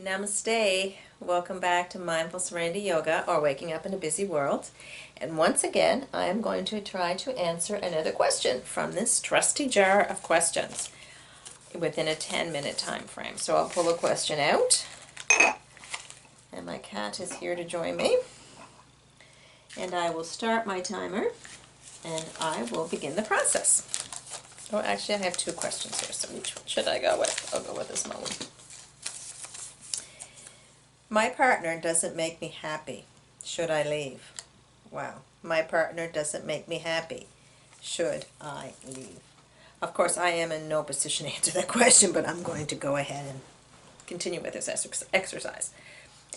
Namaste. Welcome back to Mindful Serenity Yoga, or Waking Up in a Busy World. And once again, I am going to try to answer another question from this trusty jar of questions within a 10-minute time frame. So I'll pull a question out, and my cat is here to join me. And I will start my timer, and I will begin the process. Oh, actually, I have two questions here, so which one should I go with? I'll go with this one. My partner doesn't make me happy. Should I leave? Wow. My partner doesn't make me happy. Should I leave? Of course, I am in no position to answer that question, but I'm going to go ahead and continue with this exercise.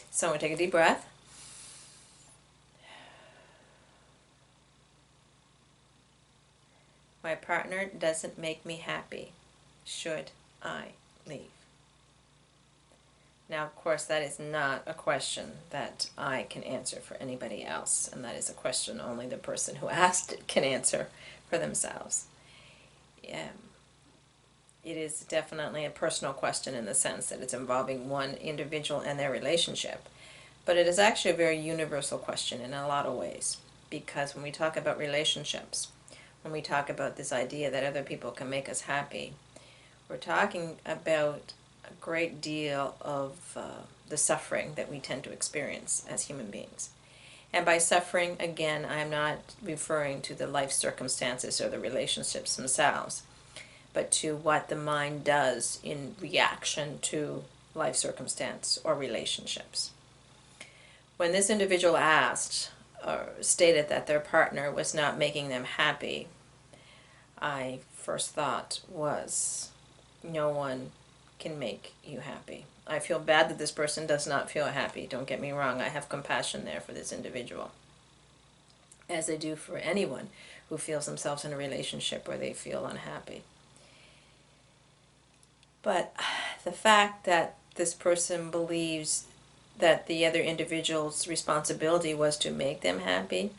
So I'm going to take a deep breath. My partner doesn't make me happy. Should I leave? Now, of course, that is not a question that I can answer for anybody else, and that is a question only the person who asked it can answer for themselves. It is definitely a personal question in the sense that it's involving one individual and their relationship, but it is actually a very universal question in a lot of ways, because when we talk about relationships, when we talk about this idea that other people can make us happy, we're talking about a great deal of the suffering that we tend to experience as human beings. And by suffering, again, I'm not referring to the life circumstances or the relationships themselves, but to what the mind does in reaction to life circumstance or relationships. When this individual asked or stated that their partner was not making them happy, I first thought was, no one can make you happy. I feel bad that this person does not feel happy. Don't get me wrong. I have compassion there for this individual, as I do for anyone who feels themselves in a relationship where they feel unhappy. But the fact that this person believes that the other individual's responsibility was to make them happy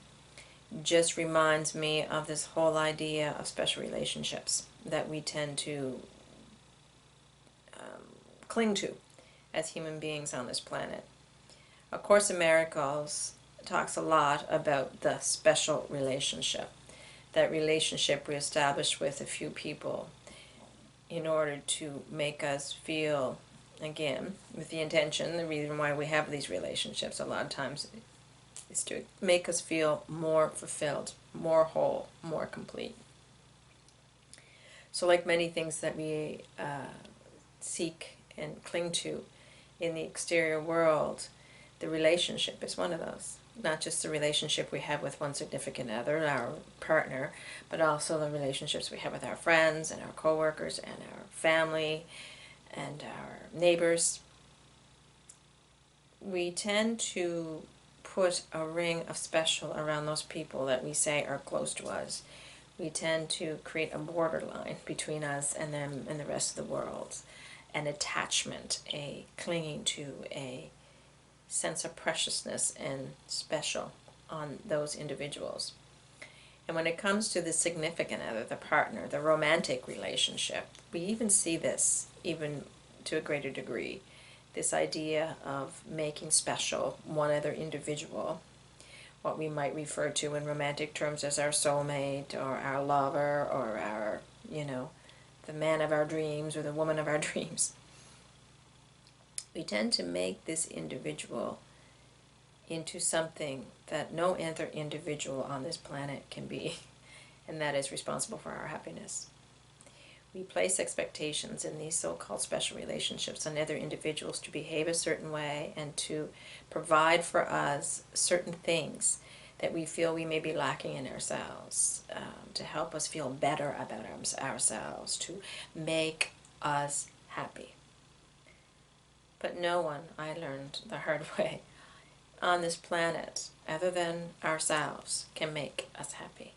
just reminds me of this whole idea of special relationships that we tend to cling to as human beings on this planet. A Course in Miracles talks a lot about the special relationship, that relationship we establish with a few people in order to make us feel, again, with the intention, the reason why we have these relationships a lot of times is to make us feel more fulfilled, more whole, more complete. So like many things that we seek and cling to in the exterior world, the relationship is one of those. Not just the relationship we have with one significant other, our partner, but also the relationships we have with our friends and our coworkers and our family and our neighbors. We tend to put a ring of special around those people that we say are close to us. We tend to create a borderline between us and them and the rest of the world. An attachment, a clinging to, a sense of preciousness and special on those individuals. And when it comes to the significant other, the partner, the romantic relationship, we even see this even to a greater degree. This idea of making special one other individual, what we might refer to in romantic terms as our soulmate or our lover or our, the man of our dreams or the woman of our dreams. We tend to make this individual into something that no other individual on this planet can be, and that is responsible for our happiness. We place expectations in these so-called special relationships on other individuals to behave a certain way and to provide for us certain things that we feel we may be lacking in ourselves, to help us feel better about ourselves, to make us happy. But no one, I learned the hard way, on this planet, other than ourselves, can make us happy.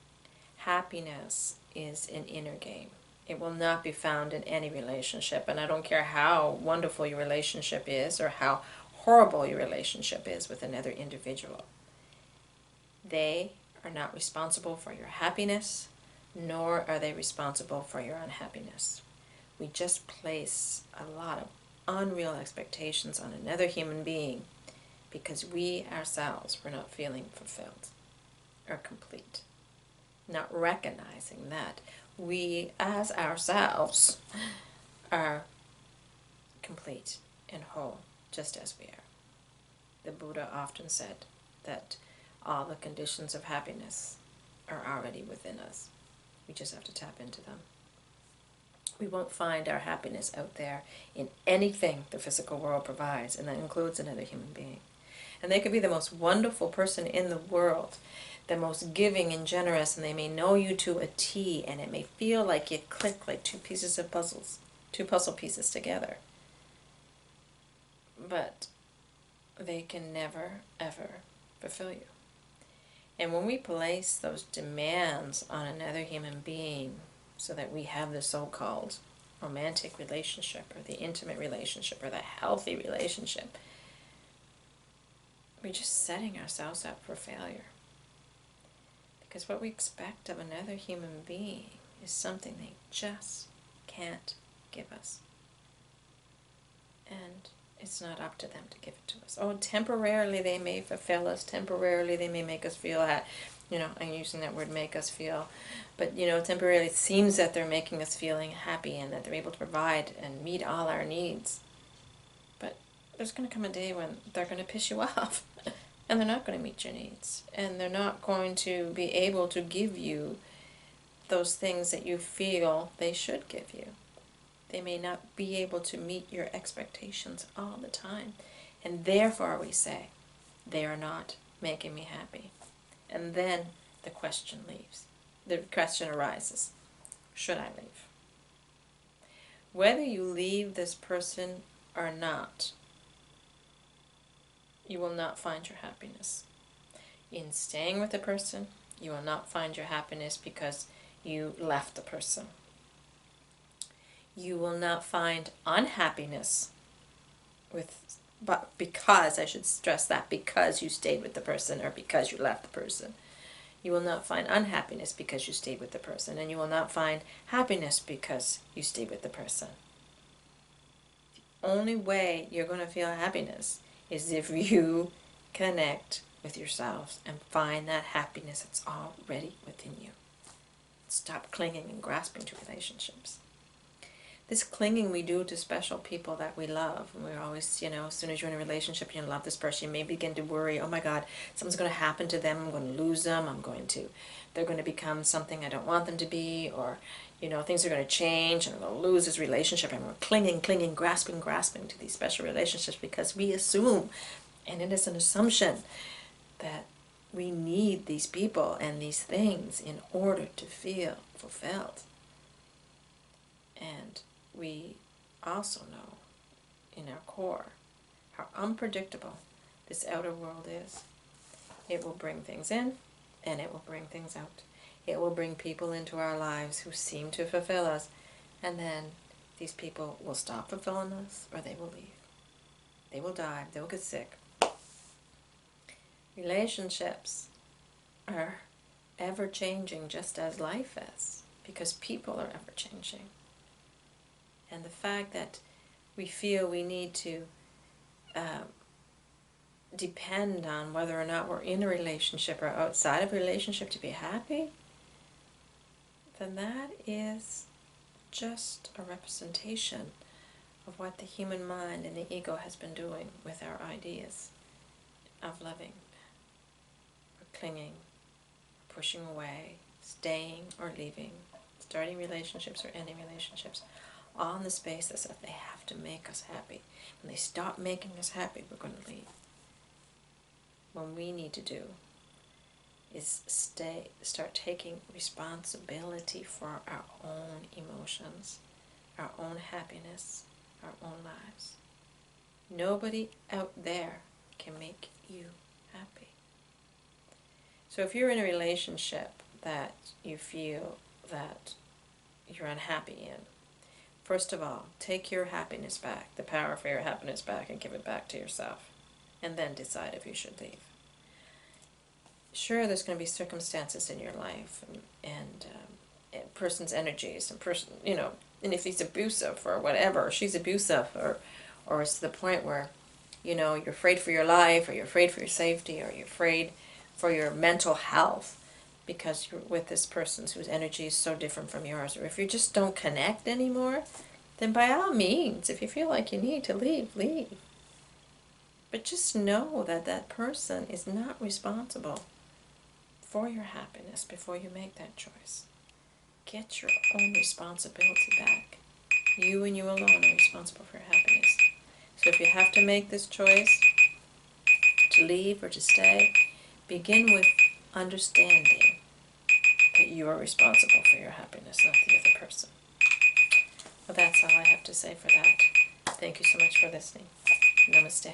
Happiness is an inner game. It will not be found in any relationship, and I don't care how wonderful your relationship is or how horrible your relationship is with another individual. They are not responsible for your happiness, nor are they responsible for your unhappiness. We just place a lot of unreal expectations on another human being because we ourselves were not feeling fulfilled or complete. Not recognizing that we as ourselves are complete and whole, just as we are. The Buddha often said that all the conditions of happiness are already within us. We just have to tap into them. We won't find our happiness out there in anything the physical world provides, and that includes another human being. And they could be the most wonderful person in the world, the most giving and generous, and they may know you to a T, and it may feel like you click like two puzzle pieces together. But they can never, ever fulfill you. And when we place those demands on another human being, so that we have the so-called romantic relationship or the intimate relationship or the healthy relationship, we're just setting ourselves up for failure. Because what we expect of another human being is something they just can't give us. And it's not up to them to give it to us. Oh, temporarily they may fulfill us. Temporarily they may make us feel that, I'm using that word, make us feel. But, temporarily it seems that they're making us feeling happy and that they're able to provide and meet all our needs. But there's going to come a day when they're going to piss you off. And they're not going to meet your needs. And they're not going to be able to give you those things that you feel they should give you. They may not be able to meet your expectations all the time. And therefore we say, they are not making me happy. And then the question leaves. The question arises, should I leave? Whether you leave this person or not, you will not find your happiness. In staying with the person, you will not find your happiness because you left the person. You will not find unhappiness because I should stress that, because you stayed with the person or because you left the person. You will not find unhappiness because you stayed with the person, and you will not find happiness because you stayed with the person. The only way you're going to feel happiness is if you connect with yourselves and find that happiness that's already within you. Stop clinging and grasping to relationships. This clinging we do to special people that we love. And we're always, as soon as you're in a relationship, you love this person, you may begin to worry, oh my God, something's going to happen to them, I'm going to lose them, they're going to become something I don't want them to be, or, things are going to change, and I'm going to lose this relationship, and we're clinging, grasping to these special relationships because we assume, and it is an assumption, that we need these people and these things in order to feel fulfilled. And we also know in our core how unpredictable this outer world is. It will bring things in and it will bring things out. It will bring people into our lives who seem to fulfill us, and then these people will stop fulfilling us or they will leave. They will die, they will get sick. Relationships are ever changing just as life is, because people are ever changing. And the fact that we feel we need to depend on whether or not we're in a relationship or outside of a relationship to be happy, then that is just a representation of what the human mind and the ego has been doing with our ideas of loving, or clinging, or pushing away, staying or leaving, starting relationships or ending relationships, all on this basis that they have to make us happy. When they stop making us happy, we're going to leave. What we need to do is start taking responsibility for our own emotions, our own happiness, our own lives. Nobody out there can make you happy. So if you're in a relationship that you feel that you're unhappy in, first of all, take your happiness back, the power for your happiness back, and give it back to yourself. And then decide if you should leave. Sure, there's going to be circumstances in your life and person's energies and and if he's abusive or whatever, or she's abusive or or it's to the point where, you're afraid for your life, or you're afraid for your safety, or you're afraid for your mental health because you're with this person whose energy is so different from yours, or if you just don't connect anymore, then by all means, if you feel like you need to leave, leave. But just know that that person is not responsible for your happiness before you make that choice. Get your own responsibility back. You and you alone are responsible for your happiness. So if you have to make this choice to leave or to stay, begin with understanding that you are responsible for your happiness, not the other person. Well, that's all I have to say for that. Thank you so much for listening. Namaste.